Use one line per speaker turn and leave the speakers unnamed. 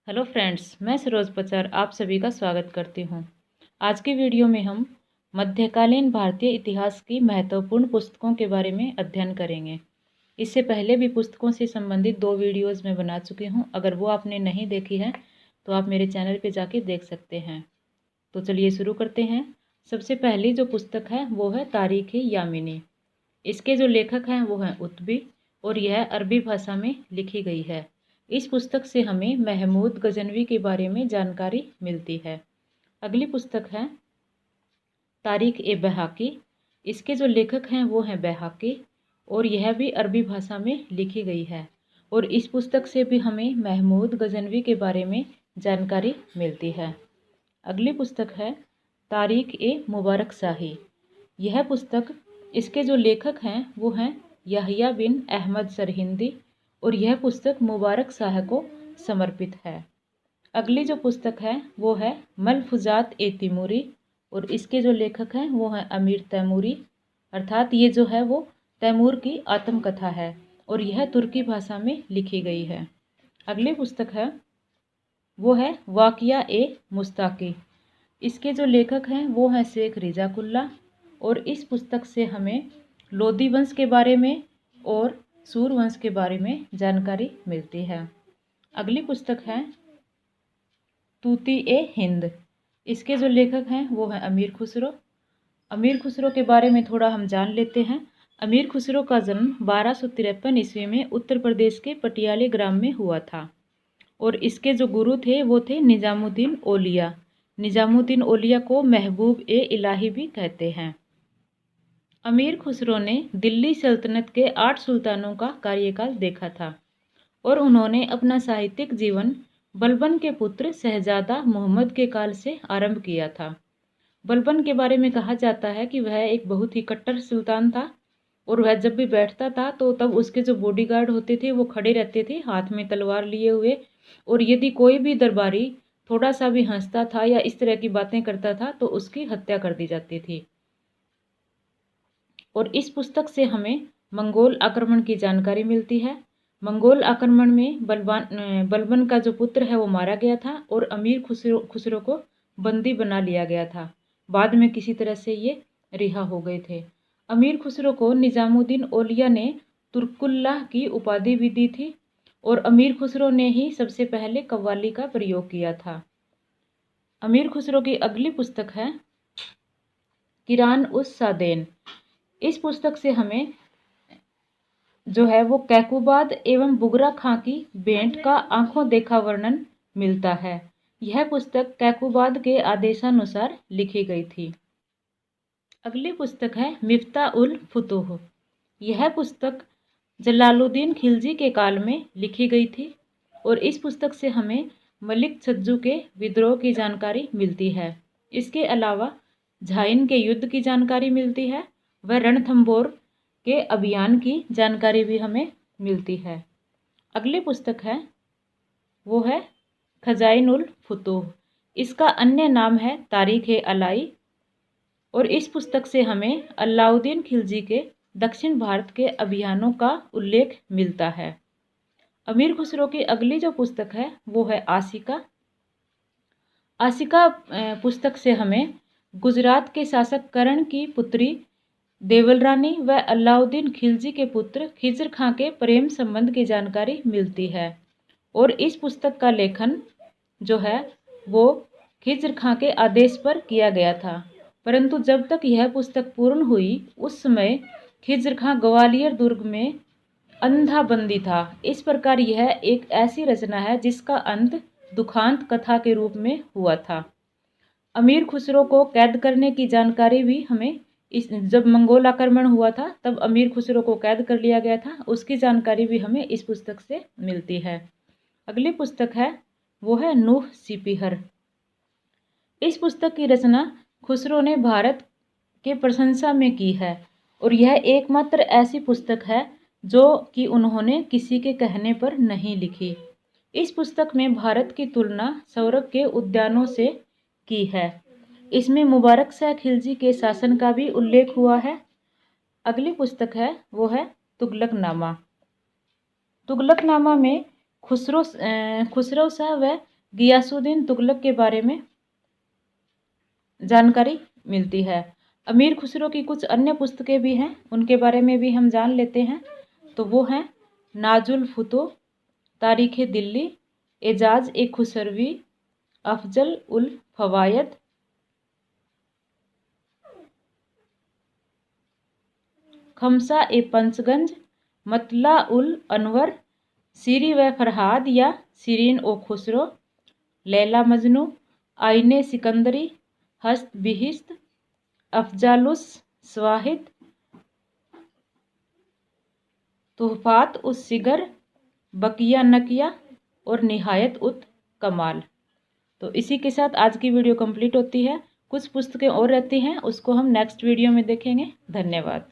Hello friends, मैं सरोज पचार आप सभी का स्वागत करती हूँ। आज की वीडियो में हम मध्यकालीन भारतीय इतिहास की महत्वपूर्ण पुस्तकों के बारे में अध्ययन करेंगे। इससे पहले भी पुस्तकों से संबंधित 2 वीडियोज़ मैं बना चुकी हूँ। अगर वो आपने नहीं देखी है तो आप मेरे चैनल पे जाके देख सकते हैं। तो चलिए शुरू करते हैं। सबसे पहली जो पुस्तक है वो है तारीख़-ए-यामीनी। इसके जो लेखक हैं वो हैं उत्बी और यह अरबी भाषा में लिखी गई है। इस पुस्तक से हमें महमूद गजनवी के बारे में जानकारी मिलती है। अगली पुस्तक है तारीख़-ए-बहाक़ी। इसके जो लेखक हैं वो हैं बहाक़ी और यह भी अरबी भाषा में लिखी गई है और इस पुस्तक से भी हमें महमूद गजनवी के बारे में जानकारी मिलती है। अगली पुस्तक है तारीख़-ए-मुबारक शाही। यह पुस्तक इसके जो लेखक हैं वो हैं यहया बिन अहमद सरहिंदी और यह पुस्तक मुबारक शाह को समर्पित है। अगली जो पुस्तक है वो है मलफूज़ात-ए-तिमूरी और इसके जो लेखक हैं वो हैं अमीर तैमूरी, अर्थात ये जो है वो तैमूर की आत्मकथा है और यह तुर्की भाषा में लिखी गई है। अगली पुस्तक है वो है वाक़िया-ए-मुस्ताक़ी। इसके जो लेखक हैं वो हैं शेख रिज़ाकुल्ला और इस पुस्तक से हमें लोदी वंश के बारे में और सूर वंश के बारे में जानकारी मिलती है। अगली पुस्तक है तूती-ए-हिंद। इसके जो लेखक हैं वो हैं अमीर खुसरो। अमीर खुसरो के बारे में थोड़ा हम जान लेते हैं। अमीर खुसरो का जन्म 1253 ईस्वी में उत्तर प्रदेश के पटियाले ग्राम में हुआ था और इसके जो गुरु थे वो थे निज़ामुद्दीन औलिया। निज़ामुद्दीन औलिया को महबूब ए इलाही भी कहते हैं। अमीर खुसरो ने दिल्ली सल्तनत के 8 सुल्तानों का कार्यकाल देखा था और उन्होंने अपना साहित्यिक जीवन बलबन के पुत्र शहजादा मोहम्मद के काल से आरंभ किया था। बलबन के बारे में कहा जाता है कि वह एक बहुत ही कट्टर सुल्तान था और वह जब भी बैठता था तो तब उसके जो बॉडीगार्ड होते थे वो खड़े रहते थे हाथ में तलवार लिए हुए, और यदि कोई भी दरबारी थोड़ा सा भी हंसता था या इस तरह की बातें करता था तो उसकी हत्या कर दी जाती थी। और इस पुस्तक से हमें मंगोल आक्रमण की जानकारी मिलती है। मंगोल आक्रमण में बलबन का जो पुत्र है वो मारा गया था और अमीर खुसरो को बंदी बना लिया गया था। बाद में किसी तरह से ये रिहा हो गए थे। अमीर खुसरो को निज़ामुद्दीन औलिया ने तुर्कुल्लाह की उपाधि भी दी थी और अमीर खुसरो ने ही सबसे पहले कव्वाली का प्रयोग किया था। अमीर खुसरो की अगली पुस्तक है किरान उस सादेन। इस पुस्तक से हमें जो है वो कैकुबाद एवं बुगरा खां की भेंट का आंखों देखा वर्णन मिलता है। यह पुस्तक कैकुबाद के आदेशानुसार लिखी गई थी। अगली पुस्तक है मिफ्ताह उल फुतूह। यह पुस्तक जलालुद्दीन खिलजी के काल में लिखी गई थी और इस पुस्तक से हमें मलिक छज्जू के विद्रोह की जानकारी मिलती है। इसके अलावा झाइन के युद्ध की जानकारी मिलती है व रणथंभोर के अभियान की जानकारी भी हमें मिलती है। अगली पुस्तक है वो है खजाइन उल फुतूह। इसका अन्य नाम है तारीख़-ए-अलाई और इस पुस्तक से हमें अलाउद्दीन खिलजी के दक्षिण भारत के अभियानों का उल्लेख मिलता है। अमीर खुसरो की अगली जो पुस्तक है वो है आशिका। आशिका पुस्तक से हमें गुजरात के शासक करण की पुत्री देवल रानी व अलाउद्दीन खिलजी के पुत्र खिज्र खां के प्रेम संबंध की जानकारी मिलती है और इस पुस्तक का लेखन जो है वो खिज्र खां के आदेश पर किया गया था, परंतु जब तक यह पुस्तक पूर्ण हुई उस समय खिज्र खां ग्वालियर दुर्ग में अंधा बंदी था। इस प्रकार यह एक ऐसी रचना है जिसका अंत दुखांत कथा के रूप में हुआ था। अमीर खुसरो को कैद करने की जानकारी भी हमें जब मंगोल आक्रमण हुआ था तब अमीर खुसरो को कैद कर लिया गया था, उसकी जानकारी भी हमें इस पुस्तक से मिलती है। अगली पुस्तक है वो है नूह सिपिहर। इस पुस्तक की रचना खुसरो ने भारत के प्रशंसा में की है और यह एकमात्र ऐसी पुस्तक है जो कि उन्होंने किसी के कहने पर नहीं लिखी। इस पुस्तक में भारत की तुलना सौरभ के उद्यानों से की है। इसमें मुबारक शाह खिलजी के शासन का भी उल्लेख हुआ है। अगली पुस्तक है वो है तुगलकनामा। तुगलकनामा में खुसरो शाह व गियासुद्दीन तुगलक के बारे में जानकारी मिलती है। अमीर खुसरो की कुछ अन्य पुस्तकें भी हैं, उनके बारे में भी हम जान लेते हैं। तो वो हैं नाजुल फुतो, तारीख़ दिल्ली, एजाज ए खुसरवी, अफजल उल फवायद, खमसा ए पंचगंज, मतला उल अनवर, सीरी व फरहाद या सीरीन ओ खुसरो, लैला मजनू, आइने सिकंदरी, हस्त बिहिस्त, अफजालुस स्वाहिद, तुहफात उस सिगर, बकिया नकिया और निहायत उत कमाल। तो इसी के साथ आज की वीडियो कंप्लीट होती है। कुछ पुस्तकें और रहती हैं, उसको हम नेक्स्ट वीडियो में देखेंगे। धन्यवाद।